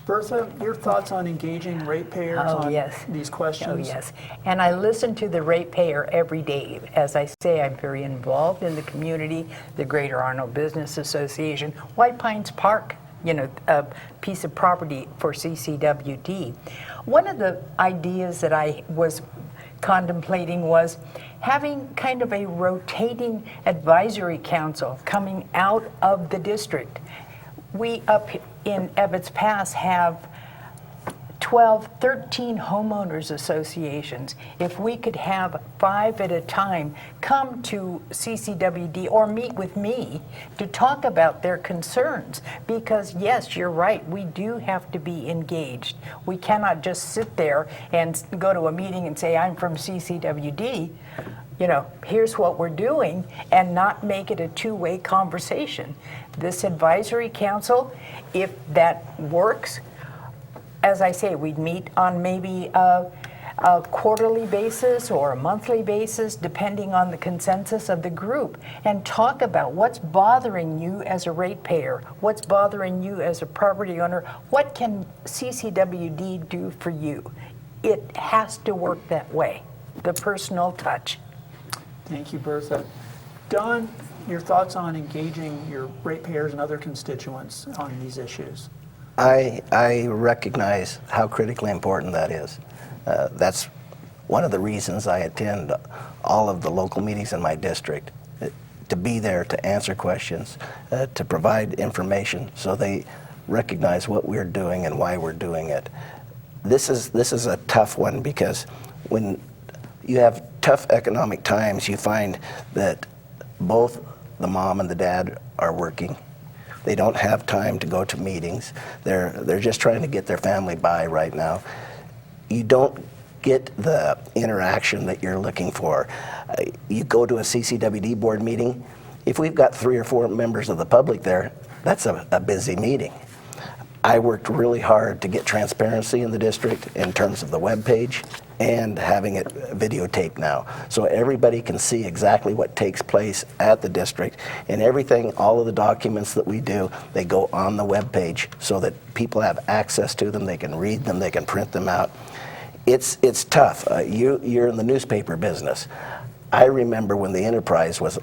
Bertha, your thoughts on engaging ratepayers on these questions? Oh, yes. And I listen to the ratepayer every day. As I say, I'm very involved in the community, the Greater Arnold Business Association, White Pines Park, you know, a piece of property for CCWD. One of the ideas that I was contemplating was having kind of a rotating advisory council coming out of the district. We up in Ebbets Pass have 12, 13 homeowners associations. If we could have 5 at a time come to CCWD or meet with me to talk about their concerns, because yes, you're right, we do have to be engaged. We cannot just sit there and go to a meeting and say, I'm from CCWD, you know, here's what we're doing, and not make it a two-way conversation. This advisory council, if that works, as I say, we'd meet on maybe a quarterly basis or a monthly basis, depending on the consensus of the group, and talk about what's bothering you as a ratepayer, what's bothering you as a property owner, what can CCWD do for you? It has to work that way, the personal touch. Thank you, Bertha. Don, your thoughts on engaging your ratepayers and other constituents on these issues? I recognize how critically important that is. That's one of the reasons I attend all of the local meetings in my district, to be there to answer questions, to provide information so they recognize what we're doing and why we're doing it. This is a tough one, because when you have tough economic times, you find that both the mom and the dad are working. They don't have time to go to meetings. They're just trying to get their family by right now. You don't get the interaction that you're looking for. You go to a CCWD board meeting, if we've got 3 or 4 members of the public there, that's a busy meeting. I worked really hard to get transparency in the district in terms of the webpage and having it videotaped now, so everybody can see exactly what takes place at the district, and everything, all of the documents that we do, they go on the webpage so that people have access to them, they can read them, they can print them out. It's tough. You're in the newspaper business. I remember when the Enterprise was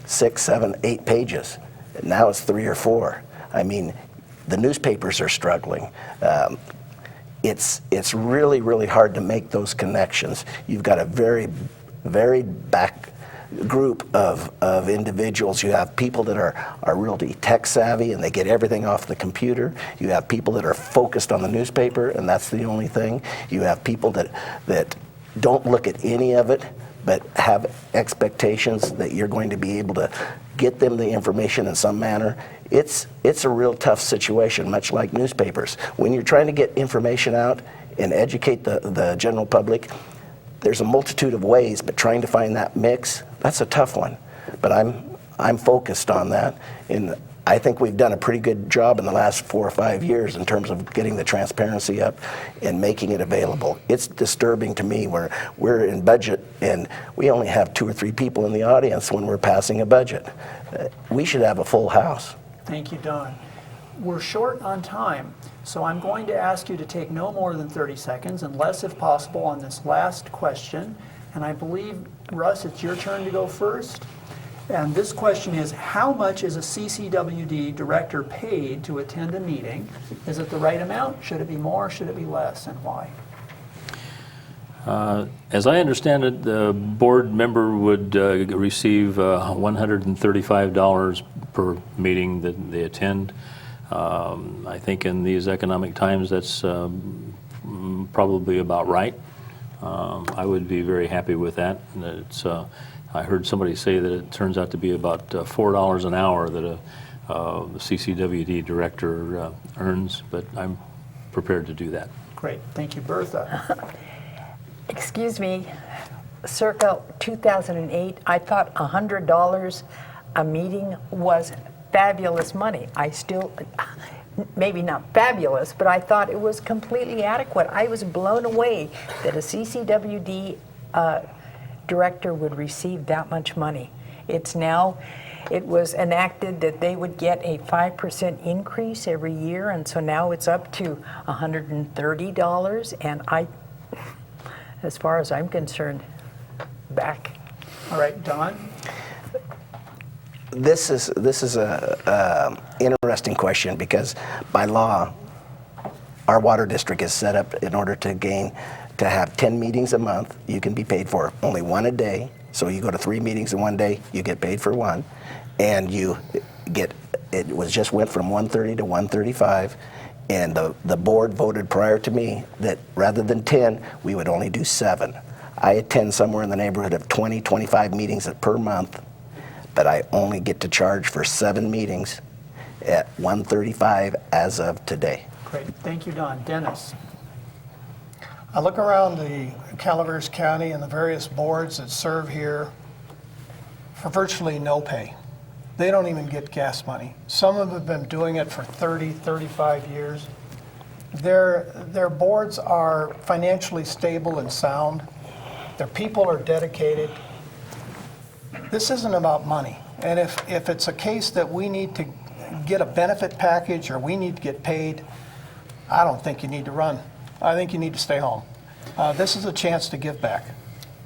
6, 7, 8 pages. Now it's 3 or 4. I mean, the newspapers are struggling. It's really, really hard to make those connections. You've got a very back group of individuals. You have people that are really tech savvy and they get everything off the computer. You have people that are focused on the newspaper and that's the only thing. You have people that don't look at any of it but have expectations that you're going to be able to get them the information in some manner. It's a real tough situation, much like newspapers. When you're trying to get information out and educate the general public, there's a multitude of ways, but trying to find that mix, that's a tough one. But I'm focused on that, and I think we've done a pretty good job in the last 4 or 5 years in terms of getting the transparency up and making it available. It's disturbing to me where we're in budget and we only have 2 or 3 people in the audience when we're passing a budget. We should have a full house. Thank you, Don. We're short on time, so I'm going to ask you to take no more than 30 seconds, and less if possible, on this last question. And I believe, Russ, it's your turn to go first. And this question is, how much is a CCWD director paid to attend a meeting? Is it the right amount? Should it be more? Should it be less? And why? As I understand it, the board member would receive $135 per meeting that they attend. I think in these economic times that's probably about right. I would be very happy with that. I heard somebody say that it turns out to be about $4 an hour that a CCWD director earns, but I'm prepared to do that. Great. Thank you, Bertha. Excuse me, circa 2008, I thought $100 a meeting was fabulous money. I still, maybe not fabulous, but I thought it was completely adequate. I was blown away that a CCWD director would receive that much money. It's now it was enacted that they would get a 5% increase every year, and so now it's up to $130, and as far as I'm concerned, back. All right, Don? This is a interesting question because by law, our water district is set up in order to have 10 meetings a month. You can be paid for only one a day. So you go to 3 meetings in one day, you get paid for one, and just went from 130 to 135, and the board voted prior to me that rather than 10, we would only do 7. I attend somewhere in the neighborhood of 20, 25 meetings per month, but I only get to charge for 7 meetings at 135 as of today. Great, thank you, Don. Dennis? I look around the Calaveras County and the various boards that serve here for virtually no pay. They don't even get gas money. Some of them have been doing it for 30, 35 years. Their boards are financially stable and sound. Their people are dedicated. This isn't about money. And if it's a case that we need to get a benefit package or we need to get paid, I don't think you need to run. I think you need to stay home. This is a chance to give back.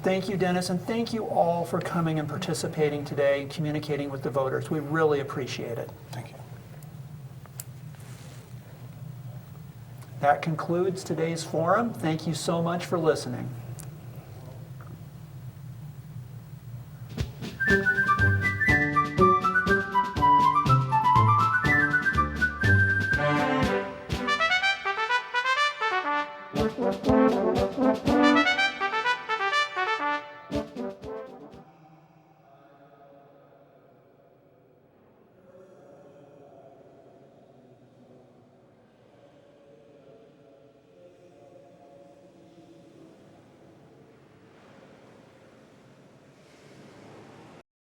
Thank you, Dennis, and thank you all for coming and participating today and communicating with the voters. We really appreciate it. Thank you. That concludes today's forum. Thank you so much for listening.